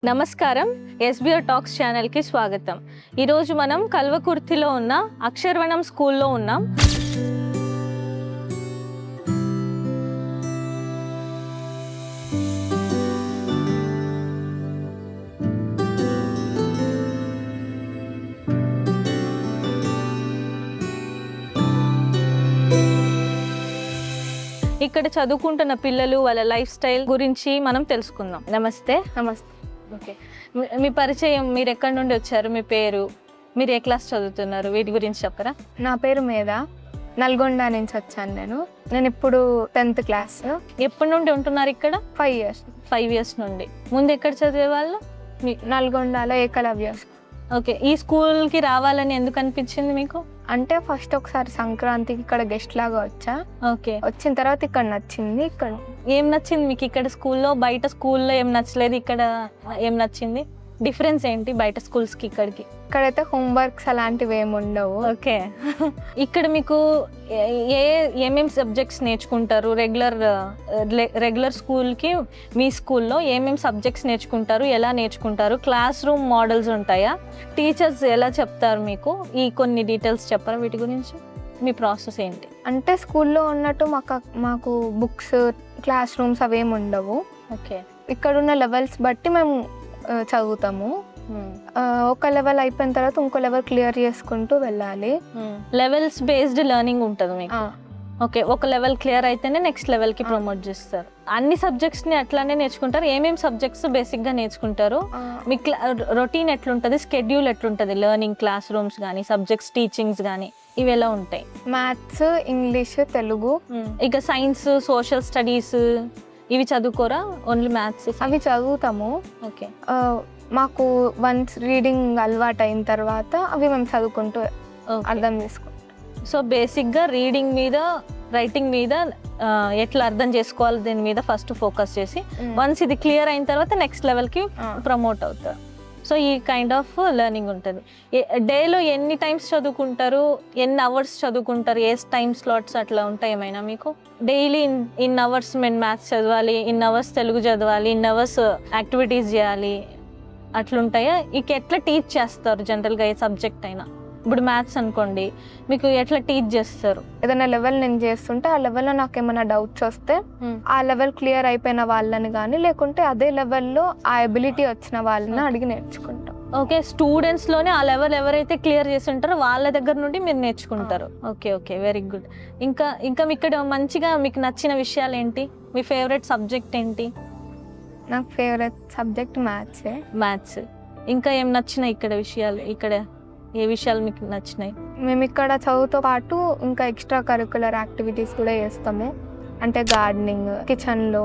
నమస్కారం. SBR talks ఛానల్కి స్వాగతం. ఈరోజు మనం కల్వకుర్తిలో ఉన్న అక్షరవనం స్కూల్లో ఉన్నాం. ఇక్కడ చదువుకుంటున్న పిల్లలు వాళ్ళ లైఫ్ స్టైల్ గురించి మనం తెలుసుకుందాం. నమస్తే. నమస్తే. ఓకే, మీ పరిచయం, మీరు ఎక్కడి నుండి వచ్చారు, మీ పేరు, మీరు ఏ క్లాస్ చదువుతున్నారు, వీటి గురించి చెప్పరా? నా పేరు మేధ, నల్గొండ నుంచి వచ్చాను. నేను ఇప్పుడు 10th క్లాస్. ఎప్పటి నుండి ఉంటున్నారు ఇక్కడ? 5 years. 5 years నుండి. ముందు ఎక్కడ చదివే వాళ్ళు? నల్గొండలో ఏకలవ్య. ఓకే, ఈ స్కూల్కి రావాలని ఎందుకు అనిపించింది మీకు? అంటే ఫస్ట్ ఒకసారి సంక్రాంతికి ఇక్కడ గెస్ట్ లాగా వచ్చా. ఓకే, వచ్చిన తర్వాత ఇక్కడ నచ్చింది. ఇక్కడ ఏం నచ్చింది మీకు? ఇక్కడ స్కూల్లో, బయట స్కూల్లో ఏం నచ్చలేదు, ఇక్కడ ఏం నచ్చింది? డిఫరెన్స్ ఏంటి బయట స్కూల్స్కి ఇక్కడికి? ఇక్కడైతే హోంవర్క్స్ అలాంటివి ఏమి ఉండవు. ఓకే, ఇక్కడ మీకు ఏమేమి సబ్జెక్ట్స్ నేర్చుకుంటారు? రెగ్యులర్ స్కూల్కి మీ స్కూల్లో ఏమేమి సబ్జెక్ట్స్ నేర్చుకుంటారు, ఎలా నేర్చుకుంటారు? క్లాస్ రూమ్ మోడల్స్ ఉంటాయా? టీచర్స్ ఎలా చెప్తారు మీకు? ఈ కొన్ని డీటెయిల్స్ చెప్పరా వీటి గురించి? మీ ప్రాసెస్ ఏంటి? అంటే స్కూల్లో ఉన్నట్టు మాకు బుక్స్, క్లాస్ రూమ్స్ అవేమి ఉండవు. ఓకే, ఇక్కడున్న లెవెల్స్ బట్టి మేము చదువుతాము. ఒక లెవెల్ అయిపోయిన తర్వాత ఇంకో లెవెల్ క్లియర్ చేసుకుంటూ వెళ్ళాలి. లెవెల్స్ బేస్డ్ లెర్నింగ్ ఉంటుంది మీకు. ఓకే, ఒక లెవెల్ క్లియర్ అయితేనే నెక్స్ట్ లెవెల్కి ప్రమోట్ చేస్తారు. అన్ని సబ్జెక్ట్స్ని అట్లానే నేర్చుకుంటారు? ఏమేమి సబ్జెక్ట్స్ బేసిక్గా నేర్చుకుంటారు? మీ రొటీన్ ఎట్లుంటుంది, స్కెడ్యూల్ ఎట్లుంటుంది? లెర్నింగ్, క్లాస్ రూమ్స్ కానీ, సబ్జెక్ట్స్ టీచింగ్స్ కానీ ఇవి ఎలా ఉంటాయి? Maths, English, Telugu. ఇక సైన్స్, సోషల్ స్టడీస్ ఇవి చదువుకోరా? ఓన్లీ మ్యాథ్స్ అవి చదువుతాము. ఓకే, మాకు వన్స్ రీడింగ్ అలవాటు అయిన తర్వాత అవి మేము చదువుకుంటూ అర్థం చేసుకుంటాం. సో బేసిక్గా రీడింగ్ మీద, రైటింగ్ మీద ఎట్లా అర్థం చేసుకోవాలి దీని మీద ఫస్ట్ ఫోకస్ చేసి, వన్స్ ఇది క్లియర్ అయిన తర్వాత నెక్స్ట్ లెవెల్కి ప్రమోట్ అవుతారు. సో ఈ కైండ్ ఆఫ్ లెర్నింగ్ ఉంటుంది. డేలో ఎన్ని టైమ్స్ చదువుకుంటారు, ఎన్ని అవర్స్ చదువుకుంటారు, ఏ టైమ్ స్లాట్స్ అట్లా ఉంటాయి ఏమైనా మీకు? డైలీ ఇన్ అవర్స్ మేము మ్యాథ్స్ చదవాలి, ఇన్ అవర్స్ తెలుగు చదవాలి, ఇన్ అవర్స్ యాక్టివిటీస్ చేయాలి, అట్లుంటాయా? ఇక ఎట్లా టీచ్ చేస్తారు జనరల్గా ఏ సబ్జెక్ట్ అయినా? ఇప్పుడు మ్యాథ్స్ అనుకోండి, మీకు ఎట్లా టీచ్ చేస్తారు? ఏదైనా లెవెల్ నేను చేస్తుంటే ఆ లెవెల్లో నాకు ఏమైనా డౌట్స్ వస్తే ఆ లెవెల్ క్లియర్ అయిపోయిన వాళ్ళని కానీ, లేకుంటే అదే లెవెల్లో ఆ ఎబిలిటీ వచ్చిన వాళ్ళని అడిగి నేర్చుకుంటాం. ఓకే, స్టూడెంట్స్లోనే ఆ లెవెల్ ఎవరైతే క్లియర్ చేసి ఉంటారో వాళ్ళ దగ్గర నుండి మీరు నేర్చుకుంటారు. Okay okay, very good. ఇంకా ఇక్కడ మంచిగా మీకు నచ్చిన విషయాలు ఏంటి? మీ ఫేవరెట్ సబ్జెక్ట్ ఏంటి? నాకు ఫేవరెట్ సబ్జెక్ట్ మ్యాథ్స్. ఇంకా ఏం నచ్చినాయి ఇక్కడ విషయాలు? ఇక్కడ ఏ విషయాలు మీకు నచ్చినాయి? మేము ఇక్కడ చదువుతో పాటు ఇంకా ఎక్స్ట్రా కరిక్యులర్ యాక్టివిటీస్ కూడా చేస్తాము. అంటే గార్డెనింగ్, కిచెన్లో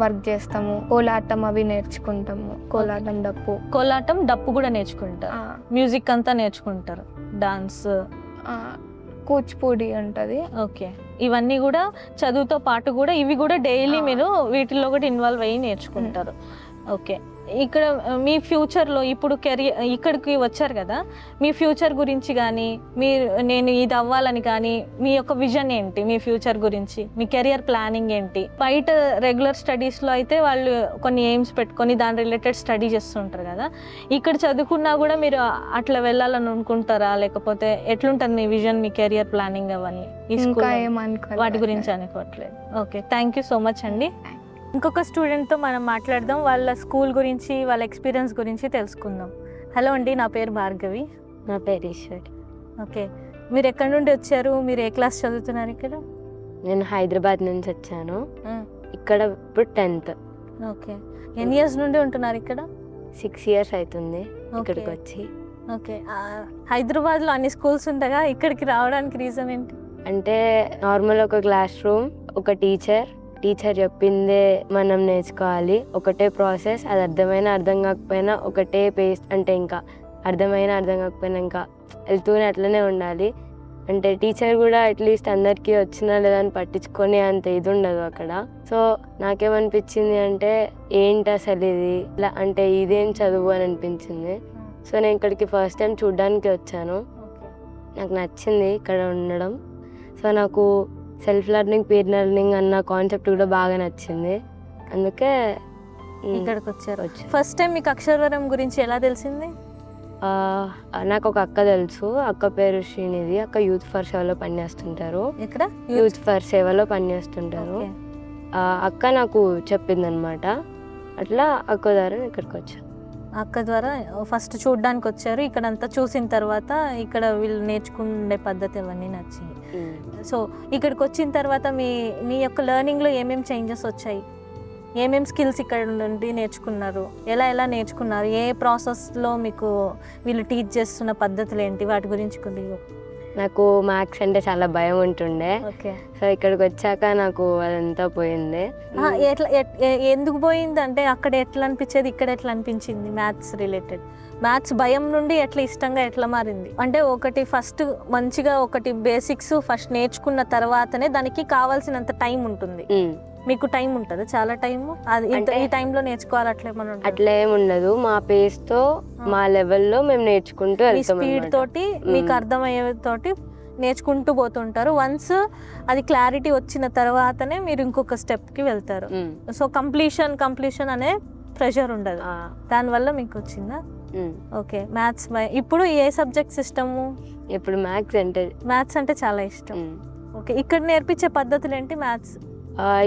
వర్క్ చేస్తాము, కోలాటం అవి నేర్చుకుంటాము. కోలాటం, డప్పు కూడా నేర్చుకుంటారు. మ్యూజిక్ అంతా నేర్చుకుంటారు. డాన్స్, కూచిపూడి ఉంటుంది. ఓకే, ఇవన్నీ కూడా చదువుతో పాటు కూడా ఇవి కూడా డైలీ మీరు వీటిల్లో కూడా ఇన్వాల్వ్ అయ్యి నేర్చుకుంటారు. ఓకే, ఇక్కడ మీ ఫ్యూచర్లో ఇప్పుడు ఇక్కడికి వచ్చారు కదా, మీ ఫ్యూచర్ గురించి కానీ, నేను ఇది అవ్వాలని కానీ మీ యొక్క విజన్ ఏంటి? మీ ఫ్యూచర్ గురించి మీ కెరియర్ ప్లానింగ్ ఏంటి? బయట రెగ్యులర్ స్టడీస్లో అయితే వాళ్ళు కొన్ని ఎయిమ్స్ పెట్టుకొని దాని రిలేటెడ్ స్టడీ చేస్తుంటారు కదా, ఇక్కడ చదువుకున్నా కూడా మీరు అట్లా వెళ్ళాలని అనుకుంటారా? లేకపోతే ఎట్లుంటుంది మీ విజన్, మీ కెరియర్ ప్లానింగ్ అవన్నీ? వాటి గురించి అనుకోవట్లేదు. Okay, thank you so much అండి. ఇంకొక స్టూడెంట్తో మనం మాట్లాడదాం, వాళ్ళ స్కూల్ గురించి, వాళ్ళ ఎక్స్పీరియన్స్ గురించి తెలుసుకుందాం. హలో అండి, నా పేరు భార్గవి. నా పేరు ఈశ్వర్. ఓకే, మీరు ఎక్కడి నుండి వచ్చారు? మీరు ఏ క్లాస్ చదువుతున్నారు ఇక్కడ? నేను హైదరాబాద్ నుంచి వచ్చాను. ఇక్కడ ఇప్పుడు 10th. ఓకే, ఎన్ని ఇయర్స్ నుండి ఉంటున్నారు ఇక్కడ? 6 years అవుతుంది ఇక్కడికి వచ్చి. ఓకే, హైదరాబాద్లో అన్ని స్కూల్స్ ఉండగా ఇక్కడికి రావడానికి రీజన్ ఏంటి? అంటే నార్మల్ ఒక క్లాస్ రూమ్, ఒక టీచర్ చెప్పిందే మనం నేర్చుకోవాలి. ఒకటే ప్రాసెస్, అది అర్థమైనా అర్థం కాకపోయినా ఒకటే పేస్. అంటే ఇంకా అర్థం కాకపోయినా ఇంకా వెళ్తూనే అట్లనే ఉండాలి. అంటే టీచర్ కూడా అట్లీస్ట్ అందరికీ వచ్చినా లేదా అని పట్టించుకొని అంత ఇది ఉండదు అక్కడ. సో నాకేమనిపించింది అంటే ఏంటి అసలు ఇది, ఇలా అంటే ఇదేం చదువు అని అనిపించింది. సో నేను ఇక్కడికి ఫస్ట్ టైం చూడడానికి వచ్చాను. నాకు నచ్చింది ఇక్కడ ఉండడం. సో నాకు సెల్ఫ్ లెర్నింగ్, పీర్ లెర్నింగ్ అన్న కాన్సెప్ట్ కూడా బాగా నచ్చింది. అందుకే ఇక్కడికి వచ్చారు. వచ్చాను. ఫస్ట్ టైం మీకు అక్షరవరం గురించి ఎలా తెలిసింది? నాకు ఒక అక్క తెలుసు. అక్క పేరు శ్రీనిధి. అక్క యూత్ ఫర్ సేవలో పనిచేస్తుంటారు. ఇక్కడ యూత్ ఫర్ సేవలో పనిచేస్తుంటారు. ఓకే. అక్క నాకు చెప్పిందనమాట. అట్లా అక్క ద్వారా ఇక్కడికి వచ్చాను. అక్క ద్వారా ఫస్ట్ చూడడానికి వచ్చారు. ఇక్కడ అంతా చూసిన తర్వాత ఇక్కడ వీళ్ళు నేర్చుకునే పద్ధతి అవన్నీ నచ్చాయి. సో ఇక్కడికి వచ్చిన తర్వాత మీ యొక్క లెర్నింగ్లో ఏమేమి చేంజెస్ వచ్చాయి? ఏమేమి స్కిల్స్ ఇక్కడ నుండి నేర్చుకున్నారు? ఎలా నేర్చుకున్నారు? ఏ ప్రాసెస్లో మీకు వీళ్ళు టీచ్ చేస్తున్న పద్ధతులు ఏంటి? వాటి గురించి కొద్దిగా. నాకు మ్యాథ్స్ అంటే చాలా భయం ఉంటుండే. ఓకే. సో ఇక్కడికి వచ్చాక నాకు అదంతా పోయింది. ఎట్లా ఎందుకు పోయింది అంటే అక్కడ ఎట్లా అనిపించేది, ఇక్కడ ఎట్లా అనిపించింది? మ్యాథ్స్ రిలేటెడ్ మ్యాథ్స్ భయం నుండి ఎట్లా ఇష్టంగా ఎట్లా మారింది? అంటే ఒకటి ఫస్ట్ మంచిగా ఒకటి బేసిక్స్ ఫస్ట్ నేర్చుకున్న తర్వాతనే దానికి కావాల్సినంత టైం ఉంటుంది. మీకు టైం ఉంటుంది, చాలా టైం. అది ఈ టైంలో నేర్చుకోవాలి అట్లేమన్నా? అట్లా ఏమి ఉండదు. మా పేస్ తో మా లెవెల్లో మేము నేర్చుకుంటూ స్పీడ్ తోటి మీకు అర్థమయ్యే తోటి నేర్చుకుంటూ పోతుంటారు. వన్స్ అది క్లారిటీ వచ్చిన తర్వాతనే మీరు ఇంకొక స్టెప్కి వెళ్తారు. సో కంప్లీషన్ అనే ప్రెషర్ ఉండదు. దానివల్ల మీకు వచ్చిందా? ఓకే. మ్యాథ్స్ ఇప్పుడు ఏ సబ్జెక్ట్స్ ఇష్టము? ఇప్పుడు మ్యాథ్స్ అంటే చాలా ఇష్టం. ఓకే. ఇక్కడ నేర్పించే పద్ధతులు ఏంటి? మ్యాథ్స్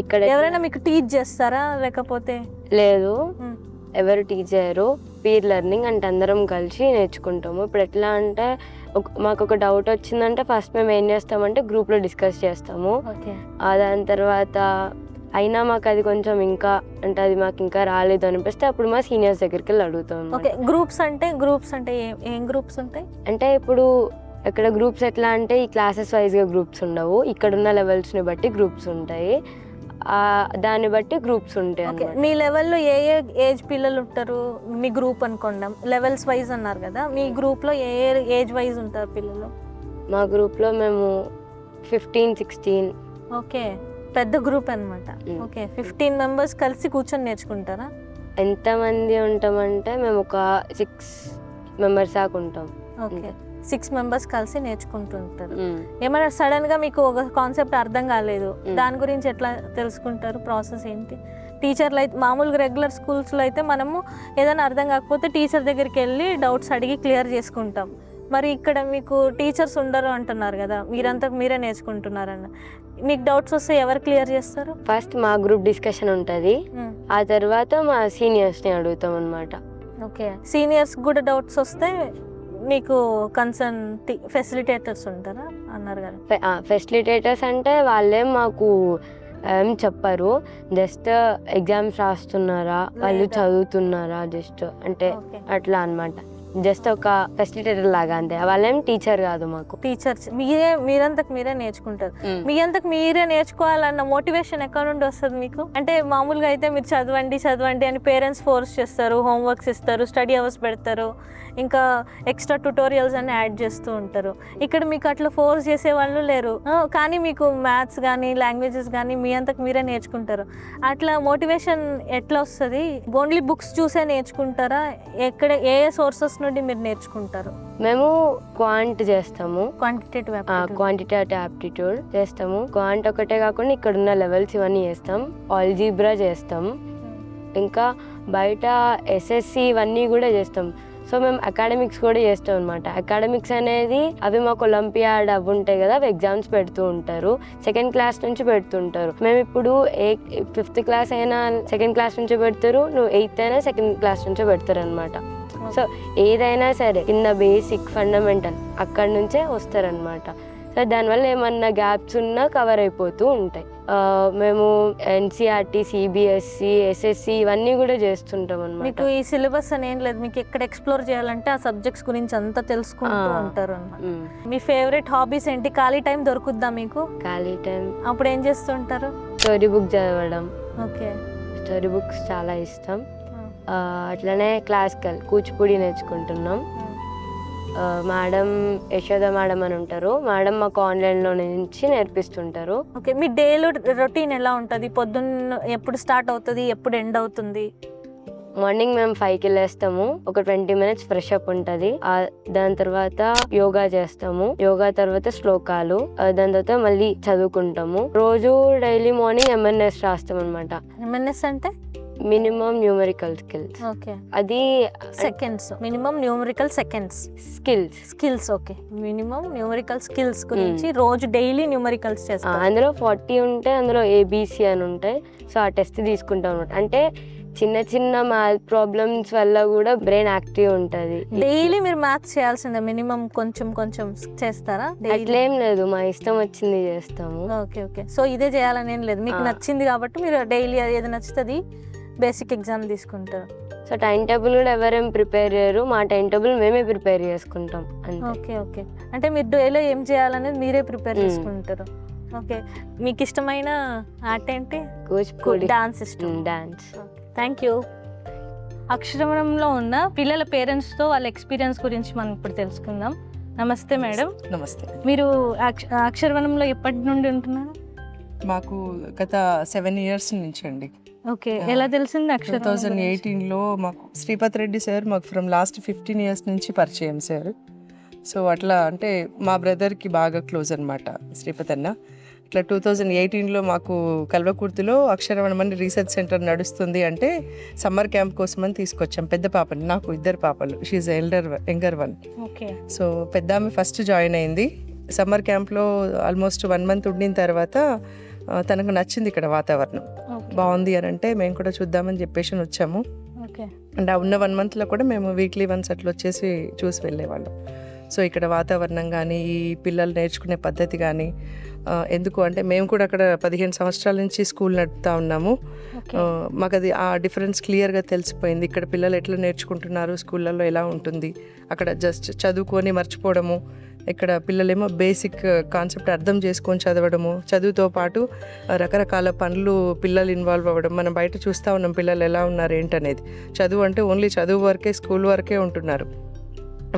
ఇక్కడ ఎవరైనా మీకు టీచ్ చేస్తారా లేకపోతే? లేదు, ఎవరు టీచ్ చేయరు. పీర్ లెర్నింగ్ అంటే అందరం కలిసి నేర్చుకుంటాము. ఇప్పుడు ఎట్లా అంటే మాకు ఒక డౌట్ వచ్చిందంటే ఫస్ట్ మేము ఏం చేస్తామంటే గ్రూప్లో డిస్కస్ చేస్తాము. దాని తర్వాత అయినా మాకు అది కొంచెం ఇంకా అంటే అది మాకు ఇంకా రాలేదు అనిపిస్తే అప్పుడు మా సీనియర్స్ దగ్గరికి వెళ్ళి అడుగుతాం. ఓకే. గ్రూప్స్ అంటే ఏం గ్రూప్స్ ఉంటాయి? అంటే ఇప్పుడు ఇక్కడ గ్రూప్స్ ఎట్లా అంటే ఈ క్లాసెస్ వైజ్గా గ్రూప్స్ ఉండవు. ఇక్కడున్న లెవెల్స్ని బట్టి గ్రూప్స్ ఉంటాయి. దాన్ని బట్టి గ్రూప్స్ ఉంటాయి. మీ లెవెల్లో ఏ ఏజ్ పిల్లలు ఉంటారు? మీ గ్రూప్ అనుకోండి, లెవెల్స్ వైజ్ అన్నారు కదా, మీ గ్రూప్లో ఏ ఏజ్ వైజ్ ఉంటారు పిల్లలు? మా గ్రూప్లో మేము 15-16. ఓకే. పెద్ద గ్రూప్ అనమాట. ఓకే. 15 మెంబర్స్ కలిసి కూర్చొని నేర్చుకుంటారా? ఎంతమంది ఉంటామంటే మేము ఒక 6 మెంబర్స్ దాకా ఉంటాం. ఓకే. 6 మెంబర్స్ కలిసి నేర్చుకుంటుంటారు. ఏమైనా సడన్ గా మీకు ఒక కాన్సెప్ట్ అర్థం కాలేదు, దాని గురించి ఎట్లా తెలుసుకుంటారు? ప్రాసెస్ ఏంటి? టీచర్లు అయితే మామూలుగా రెగ్యులర్ స్కూల్స్లో అయితే మనము ఏదైనా అర్థం కాకపోతే టీచర్ దగ్గరికి వెళ్ళి డౌట్స్ అడిగి క్లియర్ చేసుకుంటాం. మరి ఇక్కడ మీకు టీచర్స్ ఉండరు అంటున్నారు కదా, మీరే నేర్చుకుంటున్నారన్న. మీకు డౌట్స్ వస్తే ఎవరు క్లియర్ చేస్తారు? ఫస్ట్ మా గ్రూప్ డిస్కషన్ ఉంటుంది. ఆ తర్వాత మా సీనియర్స్ని అడుగుతాం అన్నమాట. ఓకే. సీనియర్స్ కూడా డౌట్స్ వస్తే మీకు కన్సర్న్ ఫెసిలిటేటర్స్ ఉంటారా అన్నారు కదా? ఫెసిలిటేటర్స్ అంటే వాళ్ళేం మాకు ఏం చెప్పరు. జస్ట్ ఎగ్జామ్స్ రాస్తున్నారా, వాళ్ళు చదువుతున్నారా, జస్ట్ అంటే అట్లా అన్నమాట. జస్ట్ ఒక ఫెసిలిటేటర్ లాగా అంతే. వాళ్ళేం టీచర్ కాదు మాకు. టీచర్స్ మీరే నేర్చుకుంటారు. మీ అంతకు మీరే నేర్చుకోవాలన్న మోటివేషన్ ఎక్కడ నుండి వస్తుంది మీకు? అంటే మామూలుగా అయితే మీరు చదవండి అని పేరెంట్స్ ఫోర్స్ చేస్తారు, హోంవర్క్స్ ఇస్తారు, స్టడీ అవర్స్ పెడతారు, ఇంకా ఎక్స్ట్రా ట్యుటోరియల్స్ అని యాడ్ చేస్తూ ఉంటారు. ఇక్కడ మీకు అట్లా ఫోర్స్ చేసే వాళ్ళు లేరు, కానీ మీకు మ్యాథ్స్ కానీ లాంగ్వేజెస్ కానీ మీ అంతకు మీరే నేర్చుకుంటారు. అట్లా మోటివేషన్ ఎట్లా వస్తుంది? ఓన్లీ బుక్స్ చూసే నేర్చుకుంటారా? ఎక్కడ ఏ సోర్సెస్ నుండి మీరు నేర్చుకుంటారు? మేము క్వాంట్ చేస్తాము, క్వాంటిటేటివ్ యాప్టిట్యూడ్ చేస్తాము. క్వాంట్ ఒకటే కాకుండా ఇక్కడ ఉన్న లెవెల్స్ ఇవన్నీ చేస్తాం. ఆల్జీబ్రా చేస్తాం, ఇంకా బయట ఎస్ఎస్సి ఇవన్నీ కూడా చేస్తాం. సో మేము అకాడమిక్స్ కూడా చేస్తాం అనమాట. అకాడమిక్స్ అనేది అవి మాకు ఒలింపియాడ్ అవి ఉంటాయి కదా, అవి ఎగ్జామ్స్ పెడుతూ ఉంటారు. 2nd క్లాస్ నుంచి పెడుతుంటారు. మేము ఇప్పుడు 5th క్లాస్ అయినా 2nd క్లాస్ నుంచి పెడతారు, నువ్వు 8th అయినా 2nd క్లాస్ నుంచే పెడతారు అనమాట. సో ఏదైనా సరే కింద బేసిక్ ఫండమెంటల్ అక్కడి నుంచే వస్తారనమాట. సో దానివల్ల ఏమన్నా గ్యాప్స్ ఉన్నా కవర్ అయిపోతూ ఉంటాయి. మేము ఎన్సీఆర్టీ, సిబిఎస్ఈ, ఎస్ఎస్సి ఇవన్నీ కూడా చేస్తుంటాం అన్నమాట. మీకు ఈ సిలబస్ అని ఏం లేదు, మీకు ఎక్కడ ఎక్స్ప్లోర్ చేయాలంటే ఆ సబ్జెక్ట్స్ గురించి అంతా తెలుసుకుంటూ ఉంటారు అన్నమాట. మీ ఫేవరెట్ హాబీస్ ఏంటి? ఖాళీ టైం దొరుకుద్దా మీకు? ఖాళీ టైం అప్పుడు ఏం చేస్తుంటారు? స్టోరీ బుక్ చదవడం. ఓకే. స్టోరీ బుక్స్ చాలా ఇష్టం. అట్లనే క్లాసికల్ కూచిపూడి నేర్చుకుంటున్నాం. మేడం యశోద మేడం అని ఉంటారు. మేడం మాకు ఆన్లైన్లో నుంచి నేర్పిస్తుంటారు. ఓకే. మీ డైలీ రొటీన్ ఎలా ఉంటుంది? పొద్దున్న ఎప్పుడు స్టార్ట్ అవుతుంది, ఎప్పుడు ఎండ్ అవుతుంది? మార్నింగ్ మేము 5కి లేస్తాము. ఒక 20 minutes ఫ్రెష్ అప్ ఉంటుంది. దాని తర్వాత యోగా చేస్తాము. యోగా తర్వాత శ్లోకాలు, దాని తర్వాత మళ్ళీ చదువుకుంటాము. రోజు డైలీ మార్నింగ్ ఎంఎన్ఎస్ రాస్తాం అనమాట. ఎంఎన్ఎస్ అంటే మినిమం న్యూమరికల్ స్కిల్స్. ఓకే, అది seconds, minimum numerical seconds skills. Okay, minimum numerical skills గురించి రోజు డైలీ న్యూమరికల్స్ చేస్తాం. అందులో 40 ఉంటాయి, అందులో ABC అని ఉంటాయి. సో ఆ టెస్ట్ తీసుకుంటాం అనమాట. అంటే చిన్న చిన్న మ్యాథ్ ప్రాబ్లమ్స్ వల్ల కూడా బ్రెయిన్ యాక్టివ్ ఉంటుంది. డైలీ మీరు మ్యాథ్స్ చేయాల్సిందే, మినిమం కొంచెం కొంచెం చేస్తారా? అట్లేం లేదు, మా ఇష్టం వచ్చింది చేస్తాము. ఓకే ఓకే, సో ఇదే చేయాలని ఏం లేదు, మీకు నచ్చింది కాబట్టి మీరు డైలీ ఏది నచ్చుతుంది బేసిక్ ఎగ్జామ్ తీసుకుంటారు. సో టైం టేబుల్ కూడా ఎవరేం ప్రిపేర్ చేయరు, మా టైం టేబుల్ మేమే ప్రిపేర్ చేసుకుంటాం అంతే. ఓకే ఓకే, అంటే మీరు డైలీ ఏం చేయాలనేది మీరే ప్రిపేర్ చేసుకుంటారు. ఓకే, మీకు ఇష్టమైన ఆర్ట్ ఏంటి? కూచిపూడి, డాన్స్ ఇష్టం. డాన్స్. Thank you. అక్షరవనంలో ఉన్న పిల్లల పేరెంట్స్తో వాళ్ళ ఎక్స్పీరియన్స్ గురించి మనం ఇప్పుడు తెలుసుకుందాం. నమస్తే మేడం. నమస్తే. మీరు అక్షరవనంలో ఎప్పటి నుండి ఉంటున్నారు? మాకు గత 7 years నుంచి అండి. ఓకే, ఎలా తెలిసింది అక్షరవనం? 2018లో మాకు శ్రీపతి రెడ్డి సార్ మాకు ఫ్రమ్ లాస్ట్ 15 years నుంచి పరిచయం సార్. సో అట్లా అంటే మా బ్రదర్కి బాగా క్లోజ్ అనమాట శ్రీపతి అన్న. ఇట్లా 2018లో మాకు కల్వకుర్తిలో అక్షరవనం అని రీసెర్చ్ సెంటర్ నడుస్తుంది అంటే సమ్మర్ క్యాంప్ కోసం అని తీసుకొచ్చాం. పెద్ద పాపని, నాకు 2 పాపలు, she younger one. Okay, so పెద్ద ఆమె ఫస్ట్ జాయిన్ అయింది. సమ్మర్ క్యాంప్లో ఆల్మోస్ట్ 1 month ఉండిన తర్వాత తనకు నచ్చింది ఇక్కడ వాతావరణం బాగుంది అని అంటే మేము కూడా చూద్దామని చెప్పేసి వచ్చాము. ఓకే, అండ్ ఆ ఉన్న 1 monthలో కూడా మేము వీక్లీ వన్స్ అట్లా వచ్చేసి చూసి వెళ్ళేవాళ్ళం. సో ఇక్కడ వాతావరణం కానీ ఈ పిల్లలు నేర్చుకునే పద్ధతి కానీ ఎందుకు అంటే మేము కూడా అక్కడ 15 సంవత్సరాల నుంచి స్కూల్ నడుపుతా ఉన్నాము. మాకు అది ఆ డిఫరెన్స్ క్లియర్గా తెలిసిపోయింది. ఇక్కడ పిల్లలు ఎట్లా నేర్చుకుంటున్నారు, స్కూళ్ళల్లో ఎలా ఉంటుంది, అక్కడ జస్ట్ చదువుకొని మర్చిపోవడము, ఇక్కడ పిల్లలేమో బేసిక్ కాన్సెప్ట్ అర్థం చేసుకొని చదవడము, చదువుతో పాటు రకరకాల పనులు పిల్లలు ఇన్వాల్వ్ అవ్వడం. మనం బయట చూస్తూ ఉన్నాం పిల్లలు ఎలా ఉన్నారు ఏంటనేది. చదువు అంటే ఓన్లీ చదువు వరకే, స్కూల్ వరకే ఉంటున్నారు,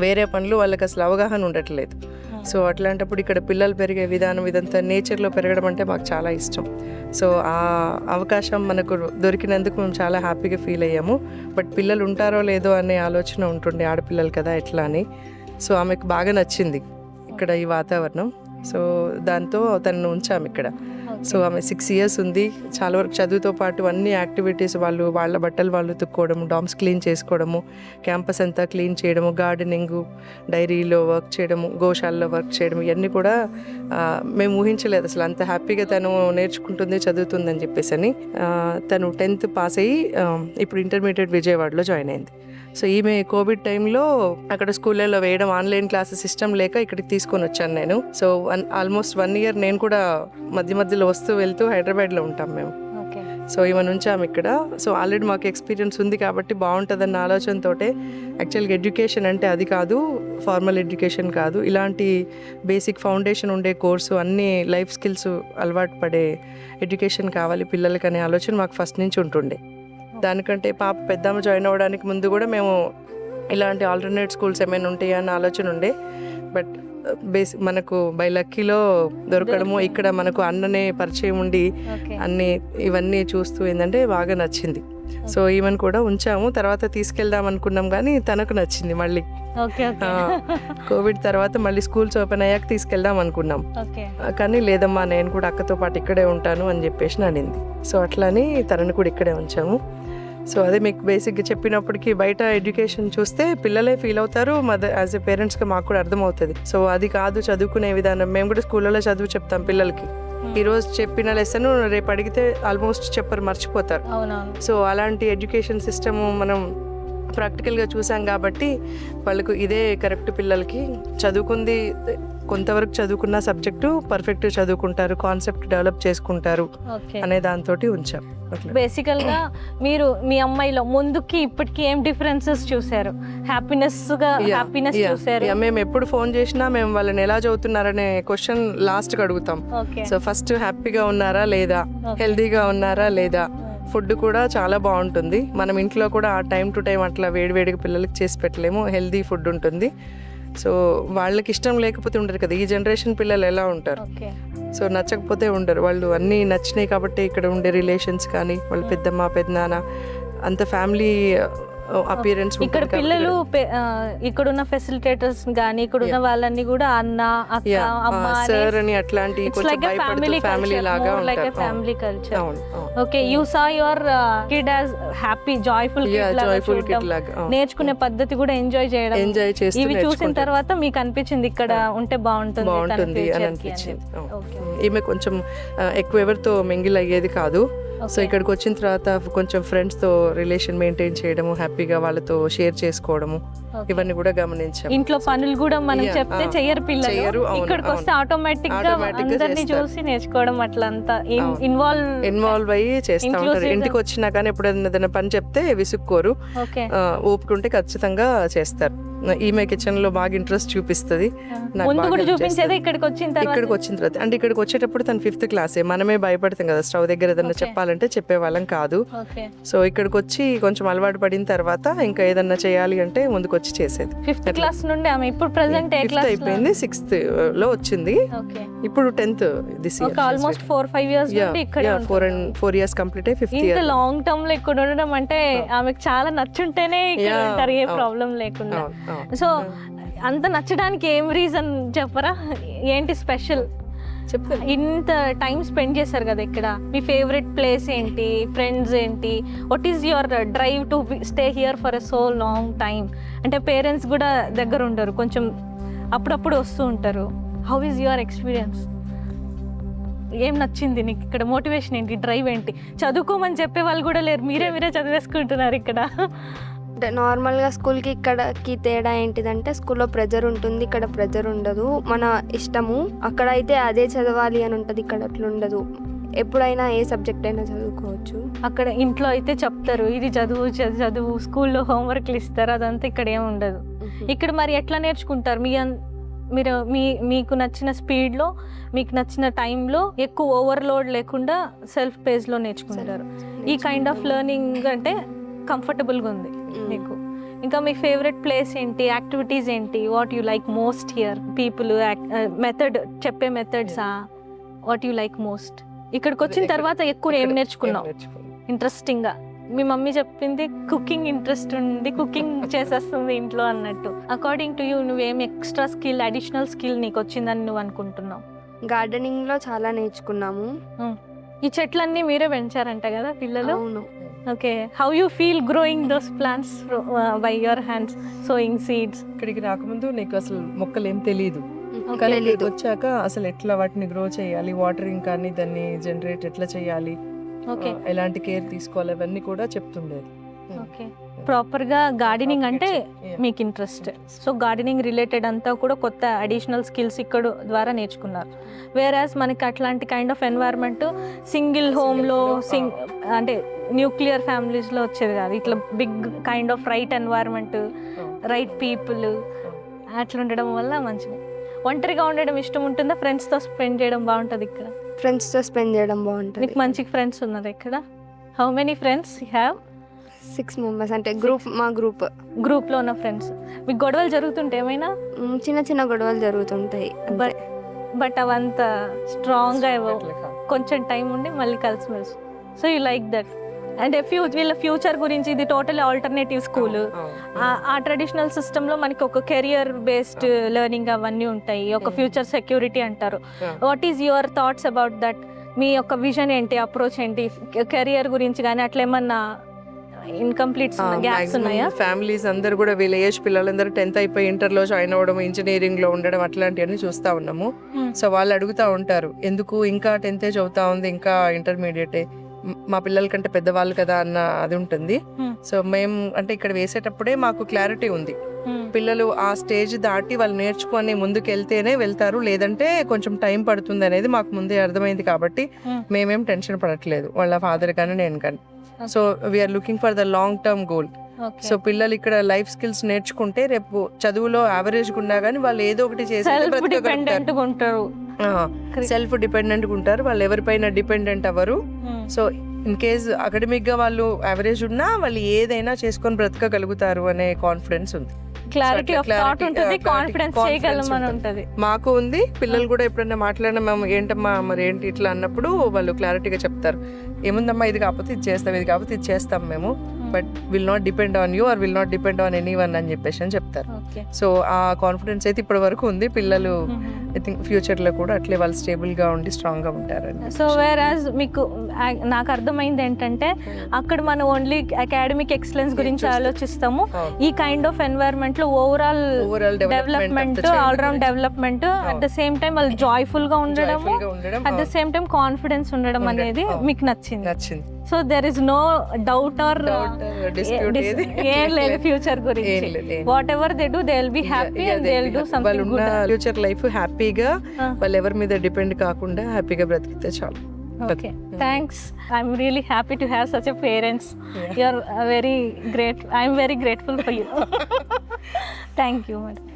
వేరే పనులు వాళ్ళకి అసలు అవగాహన ఉండట్లేదు. సో అట్లాంటప్పుడు ఇక్కడ పిల్లలు పెరిగే విధానం ఇదంతా నేచర్లో పెరగడం అంటే మాకు చాలా ఇష్టం. సో ఆ అవకాశం మనకు దొరికినందుకు మేము చాలా హ్యాపీగా ఫీల్ అయ్యాము. బట్ పిల్లలు ఉంటారో లేదో అనే ఆలోచన ఉంటుండే, ఆడపిల్లలు కదా ఎట్లా అని. సో ఆమెకు బాగా నచ్చింది ఇక్కడ ఈ వాతావరణం. సో దాంతో తనను ఉంచాము ఇక్కడ. సో ఆమె 6 years ఉంది. చాలా వరకు చదువుతో పాటు అన్ని యాక్టివిటీస్, వాళ్ళ బట్టలు వాళ్ళు ఉతుక్కోవడము, డామ్స్ క్లీన్ చేసుకోవడము, క్యాంపస్ అంతా క్లీన్ చేయడము, గార్డెనింగ్, డైరీలో వర్క్ చేయడము, గోశాలలో వర్క్ చేయడం, ఇవన్నీ కూడా మేము ఊహించలేదు అసలు అంత హ్యాపీగా తను నేర్చుకుంటుంది, చదువుతుందని చెప్పేసి అని. తను 10th పాస్ అయ్యి ఇప్పుడు ఇంటర్మీడియట్ విజయవాడలో జాయిన్ అయింది. సో ఈమె కోవిడ్ టైంలో అక్కడ స్కూళ్ళలో వేయడం, ఆన్లైన్ క్లాసెస్ సిస్టమ్ లేక ఇక్కడికి తీసుకొని వచ్చాను నేను. సో ఆల్మోస్ట్ 1 year నేను కూడా మధ్యలో వస్తూ వెళ్తూ హైదరాబాద్లో ఉంటాం మేము. సో ఈమె ఉంచాము ఇక్కడ. సో ఆల్రెడీ మాకు ఎక్స్పీరియన్స్ ఉంది కాబట్టి బాగుంటుందన్న ఆలోచనతో, యాక్చువల్గా ఎడ్యుకేషన్ అంటే అది కాదు, ఫార్మల్ ఎడ్యుకేషన్ కాదు, ఇలాంటి బేసిక్ ఫౌండేషన్ ఉండే కోర్సు, అన్ని లైఫ్ స్కిల్స్ అలవాటు పడే ఎడ్యుకేషన్ కావాలి పిల్లలకి అనే ఆలోచన మాకు ఫస్ట్ నుంచి ఉంటుండే. దానికంటే పాప పెద్దమ్మ జాయిన్ అవ్వడానికి ముందు కూడా మేము ఇలాంటి ఆల్టర్నేట్ స్కూల్స్ ఏమైనా ఉంటాయా అన్న ఆలోచన ఉండే. బట్ మనకు బై లక్కీలో దొరకడము, ఇక్కడ మనకు అన్ననే పరిచయం ఉండి ఇవన్నీ చూస్తూ ఏంటంటే బాగా నచ్చింది. సో ఈమెను కూడా ఉంచాము. తర్వాత తీసుకెళ్దాం అనుకున్నాం కానీ తనకు నచ్చింది. మళ్ళీ కోవిడ్ తర్వాత మళ్ళీ స్కూల్స్ ఓపెన్ అయ్యాక తీసుకెళ్దాం అనుకున్నాం, కానీ లేదమ్మా నేను కూడా అక్కతో పాటు ఇక్కడే ఉంటాను అని చెప్పేసి అనింది. సో అట్లని తనని కూడా ఇక్కడే ఉంచాము. సో అదే మీకు బేసిక్గా చెప్పినప్పటికీ బయట ఎడ్యుకేషన్ చూస్తే పిల్లలే ఫీల్ అవుతారు, యాజ్ ఎ పేరెంట్స్గా మాకు కూడా అర్థమవుతుంది. సో అది కాదు చదువుకునే విధానం. మేము కూడా స్కూళ్ళలో చదువు చెప్తాం పిల్లలకి. ఈరోజు చెప్పిన లెసన్ రేపు అడిగితే ఆల్మోస్ట్ చెప్పరు, మర్చిపోతారు. సో అలాంటి ఎడ్యుకేషన్ సిస్టమ్ మనం ప్రాక్టికల్గా చూసాం కాబట్టి వాళ్ళకు ఇదే కరెక్ట్. పిల్లలకి చదువుకుంది కొంతవరకు చదువుకున్న సబ్జెక్టు పర్ఫెక్ట్ చదువుకుంటారు, కాన్సెప్ట్ డెవలప్ చేసుకుంటారు అనే దాంతో ఉంచాం. బేసికల్గా మీరు మీ అమ్మాయిలో ముందుకి ఇప్పటికి ఏం డిఫరెన్సెస్ చూసారు? హ్యాపీనెస్ చూసారు? మేము ఎప్పుడు ఫోన్ చేసినా మేము వాళ్ళని ఎలా చదువుతున్నారనే క్వశ్చన్ లాస్ట్కి అడుగుతాం. సో ఫస్ట్ హ్యాపీగా ఉన్నారా లేదా, హెల్దీగా ఉన్నారా లేదా, ఫుడ్ కూడా చాలా బాగుంటుంది. మనం ఇంట్లో కూడా ఆ టైం టు టైం అట్లా వేడివేడిగా పిల్లలకి చేసి పెట్టలేము, హెల్దీ ఫుడ్ ఉంటుంది. సో వాళ్ళకి ఇష్టం లేకపోతే ఉండరు కదా, ఈ జనరేషన్ పిల్లలు ఎలా ఉంటారు. సో నచ్చకపోతే ఉండరు, వాళ్ళు అన్నీ నచ్చినాయి కాబట్టి ఇక్కడ ఉండే రిలేషన్స్ కానీ వాళ్ళ పెద్దమ్మ పెద్దనాన్న అంత ఫ్యామిలీ అపియరెన్స్ ఇక్కడ పిల్లలు ఇక్కడున్న ఫెసిలిటేటర్స్ గానీ ఇక్కడున్న వాళ్ళని కూడా అన్న అక్క అమ్మ సార్ అని అట్లాంటి ఫ్యామిలీ లాగా family culture. Okay, you saw your kid as happy joyful kid లాగా నేర్చుకునే పద్ధతి కూడా ఎంజాయ్ చేస్తూ ఇవి చూసిన తర్వాత మీకు అనిపించింది ఇక్కడ ఉంటే బాగుంటుంది అని అనిపించింది. ఈమె కొంచెం ఎక్కువ ఎవరితో మింగిల్ అయ్యేది కాదు. సో ఇక్కడికి వచ్చిన తర్వాత కొంచెం ఫ్రెండ్స్తో రిలేషన్ మెయింటైన్ చేయడము, హ్యాపీగా వాళ్ళతో షేర్ చేసుకోవడము, ఇవన్నీ కూడా గమనించాం. ఇంట్లో పనులు కూడా మనం చెప్తే చెయ్యరు పిల్లలు, ఇక్కడికి వస్తే ఆటోమేటిక్ గా అందరినీ చూసి నేర్చుకోవడం అట్లా అంతా ఇన్వాల్వ్ అయ్యి చేస్తూ ఉంటారు. ఇంటికి వచ్చినా కానీ ఎప్పుడైనా ఏదైనా పని చెప్తే విసుక్కోరు, ఓపుకుంటే ఖచ్చితంగా చేస్తారు. ఈమె కిచెన్ లో బాగా ఇంట్రెస్ట్ చూపిస్తుంది. ఇక్కడికి వచ్చిన తర్వాత అంటే ఇక్కడికి వచ్చేటప్పుడు తను 5th క్లాసే. మనమే భయపడతాం కదా స్టవ్ దగ్గర ఏదన్నా చెప్పాలంటే చెప్పేవాళ్ళం కాదు. సో ఇక్కడికి వచ్చి కొంచెం అలవాటు పడిన తర్వాత ఇంకా ఏదన్నా చేయాలి అంటే ముందుకు వచ్చి చేసేది. 5th క్లాస్ నుండి ఆమె ఇప్పుడు ప్రెజెంట్ ఏ క్లాస్ అయిపోయింది, 6th లో వచ్చింది, ఇప్పుడు 10th this year. Almost 4-5 years నుండి ఇక్కడ 4 years కంప్లీట్ అయ్యి 5th ఇయర్. ఇంత లాంగ్ టర్మ్ లో ఇక్కడ ఉండడం అంటే ఆమెకు చాలా నచ్చుంటేనే ఇక్కడ ఉంటారు, ఏ ప్రాబ్లం లేకుండా. సో అంత నచ్చడానికి ఏం రీజన్ చెప్పరా, ఏంటి స్పెషల్? ఇంత టైం స్పెండ్ చేశారు కదా ఇక్కడ, మీ ఫేవరెట్ ప్లేస్ ఏంటి, ఫ్రెండ్స్ ఏంటి, what is your drive to stay here for a so long time? అంటే పేరెంట్స్ కూడా దగ్గర ఉండరు, కొంచెం అప్పుడప్పుడు వస్తూ ఉంటారు. How is your experience? ఏం నచ్చింది నీకు ఇక్కడ? మోటివేషన్ ఏంటి, డ్రైవ్ ఏంటి? చదువుకోమని చెప్పే వాళ్ళు కూడా లేరు, మీరే చదివేసుకుంటున్నారు ఇక్కడ. అంటే నార్మల్గా స్కూల్కి ఇక్కడకి తేడా ఏంటిదంటే స్కూల్లో ప్రెజర్ ఉంటుంది, ఇక్కడ ప్రెజర్ ఉండదు, మన ఇష్టము. అక్కడ అయితే అదే చదవాలి అని ఉంటుంది, ఇక్కడ అట్లా ఉండదు, ఎప్పుడైనా ఏ సబ్జెక్ట్ అయినా చదువుకోవచ్చు. అక్కడ ఇంట్లో అయితే చెప్తారు ఇది చదువు, స్కూల్లో హోంవర్క్లు ఇస్తారు, అదంతా ఇక్కడ ఏమి ఉండదు. ఇక్కడ మరి ఎట్లా నేర్చుకుంటారు? మీరు మీకు నచ్చిన స్పీడ్లో, మీకు నచ్చిన టైంలో, ఎక్కువ ఓవర్లోడ్ లేకుండా సెల్ఫ్ పేస్లో నేర్చుకుంటారు. ఈ కైండ్ ఆఫ్ లెర్నింగ్ అంటే కంఫర్టబుల్గా ఉంది మీకు. ఇంకా మీ ఫేవరెట్ ప్లేస్ ఏంటి, యాక్టివిటీస్ ఏంటి, what you like most here? People, method, చెప్పే మెథడ్సా, వాట్ యు లైక్ మోస్ట్? ఇక్కడికి వచ్చిన తర్వాత ఎక్కువ ఏం నేర్చుకున్నావు ఇంట్రెస్టింగ్గా? మీ మమ్మీ చెప్పింది కుకింగ్ ఇంట్రెస్ట్ ఉంది, కుకింగ్ చేసేస్తుంది ఇంట్లో అన్నట్టు. అకార్డింగ్ టు యూ నువ్వేం ఎక్స్ట్రా స్కిల్, అడిషనల్ స్కిల్ నీకు వచ్చిందని నువ్వు అనుకుంటున్నావు? గార్డెనింగ్లో చాలా నేర్చుకున్నాము. ఈ చెట్లన్నీ మీరే పెంచారంట కదా పిల్లలు? అవును. Okay, how you feel growing those plants by your hands, sowing seeds? ఇక్కడికి రాకముందు నీకు అసలు మొక్కలు ఏం తెలియదు, కానీ ఇక్కడికి వచ్చాక అసలు ఎట్లా వాటిని గ్రో చేయాలి, వాటరింగ్ కానీ దాన్ని జనరేట్ ఎట్లా చేయాలి, ఎలాంటి కేర్ తీసుకోవాలి, అవన్నీ కూడా చెప్తుండేది. ఓకే, ప్రాపర్గా గార్డెనింగ్ అంటే మీకు ఇంట్రెస్ట్. సో గార్డెనింగ్ రిలేటెడ్ అంతా కూడా కొత్త అడిషనల్ స్కిల్స్ ఇక్కడ ద్వారా నేర్చుకున్నారు. వేరాజ్ మనకి అట్లాంటి కైండ్ ఆఫ్ ఎన్వైర్న్మెంట్ సింగిల్ హోమ్లో అంటే న్యూక్లియర్ ఫ్యామిలీస్లో వచ్చేది కాదు. ఇట్లా big kind of right environment, right people అట్లా ఉండడం వల్ల మంచిగా. ఒంటరిగా ఉండడం ఇష్టం ఉంటుందా, ఫ్రెండ్స్తో స్పెండ్ చేయడం బాగుంటుంది ఇక్కడ? ఫ్రెండ్స్తో స్పెండ్ చేయడం బాగుంటుంది. మీకు మంచి ఫ్రెండ్స్ ఉన్నారు ఇక్కడ? How many friends you have? 6 members. అంటే మా గ్రూప్లో ఉన్న ఫ్రెండ్స్. మీకు గొడవలు జరుగుతుంటే ఏమైనా? చిన్న గొడవలు జరుగుతుంటాయి, బట్ అవంతా స్ట్రాంగ్గా కొంచెం టైం ఉండి మళ్ళీ కలిసిమెలిసి. So you like that. అంటే వీళ్ళ ఫ్యూచర్ గురించి, ఇది టోటల్ ఆల్టర్నేటివ్ స్కూల్, ఆ ట్రెడిషనల్ సిస్టంలో మనకి ఒక కెరియర్ బేస్డ్ లెర్నింగ్ అవన్నీ ఉంటాయి, ఒక ఫ్యూచర్ సెక్యూరిటీ అంటారు. What is your thoughts about that? మీ యొక్క విజన్ ఏంటి, అప్రోచ్ ఏంటి కెరియర్ గురించి కానీ? అట్లా ఏమన్నా ఇన్కంప్లీట్ గ్యాప్స్ ఉన్నాయా? ఫ్యామిలీస్ అందరూ కూడా వీళ్ళ ఏజ్ పిల్లలందరూ 10th అయిపోయి ఇంటర్లో జాయిన్ అవ్వడం, ఇంజనీరింగ్లో ఉండడం అట్లాంటివన్నీ చూస్తూ ఉన్నాము. సో వాళ్ళు అడుగుతూ ఉంటారు, ఎందుకు ఇంకా 10th చదువుతా ఉంది, ఇంకా ఇంటర్మీడియటే, మా పిల్లల కంటే పెద్దవాళ్ళు కదా అన్న అది ఉంటుంది. సో మేము అంటే ఇక్కడ వేసేటప్పుడే మాకు క్లారిటీ ఉంది, పిల్లలు ఆ స్టేజ్ దాటి వాళ్ళు నేర్చుకొని ముందుకు వెళ్తేనే వెళ్తారు, లేదంటే కొంచెం టైం పడుతుంది అనేది మాకు ముందే అర్థమైంది. కాబట్టి మేమేం టెన్షన్ పడట్లేదు, వాళ్ళ ఫాదర్ కానీ నేను కానీ. So we're looking for the long term goal. సో పిల్లలు ఇక్కడ లైఫ్ స్కిల్స్ నేర్చుకుంటే రేపు చదువులో యావరేజ్ ఉన్నా కానీ వాళ్ళు ఏదో ఒకటి చేసి సెల్ఫ్ డిపెండెంట్ ఉంటారు, వాళ్ళు ఎవరిపైన డిపెండెంట్ అవ్వరు. సో ఇన్ కేస్ అకాడమిక్ గా వాళ్ళు యావరేజ్ ఉన్నా వాళ్ళు ఏదైనా చేసుకొని బ్రతకగలుగుతారు అనే కాన్ఫిడెన్స్ ఉంది. క్లారిటీ ఆఫ్ థాట్ ఉంటుంది, కాన్ఫిడెన్స్ చేయగలమని ఉంటుంది. మాకు ఉంది. పిల్లలు కూడా ఎప్పుడైనా మాట్లాడినా మేము ఏంటమ్మా మరి ఏంటి ఇట్లా అన్నప్పుడు వాళ్ళు క్లారిటీగా చెప్తారు, ఏముందమ్మా ఇది కాకపోతే ఇది చేస్తాం, ఇది కాకపోతే ఇది చేస్తాం మేము. But will not depend on you or will not depend on anyone అని చెప్పేసి అని చెప్తారు. ఓకే. సో ఆ కాన్ఫిడెన్స్ అయితే ఇప్పటి వరకు ఉంది. పిల్లలు ఐ థింక్ ఫ్యూచర్లో కూడా అట్లే వాళ్ళు స్టేబుల్గా ఉండి స్ట్రాంగ్గా ఉంటారని. సో వేరాజ్ మీకు నాకు అర్థమైంది ఏంటంటే అక్కడ మనం ఓన్లీ అకాడమిక్ ఎక్సలెన్స్ గురించి ఆలోచిస్తాము. ఈ కైండ్ ఆఫ్ ఎన్వైరన్మెంట్ లో overall development, all round development, at the same time వాళ్ళు జాయ్ఫుల్ గా ఉండడం, at the same time confidence ఉండడం అనేది మీకు నచ్చింది. So there is no doubt or ఏం లేదు ఫ్యూచర్ గురించి. Whatever they do they will be happy and they will do something good. Future life హ్యాపీగా వాళ్ళు ఎవరి మీద డిపెండ్ కాకుండా హ్యాపీగా బ్రతికితే చాలు. Okay, thanks. I'm really happy to have such a parents. You're very great. I'm very grateful for you. Thank you, madam.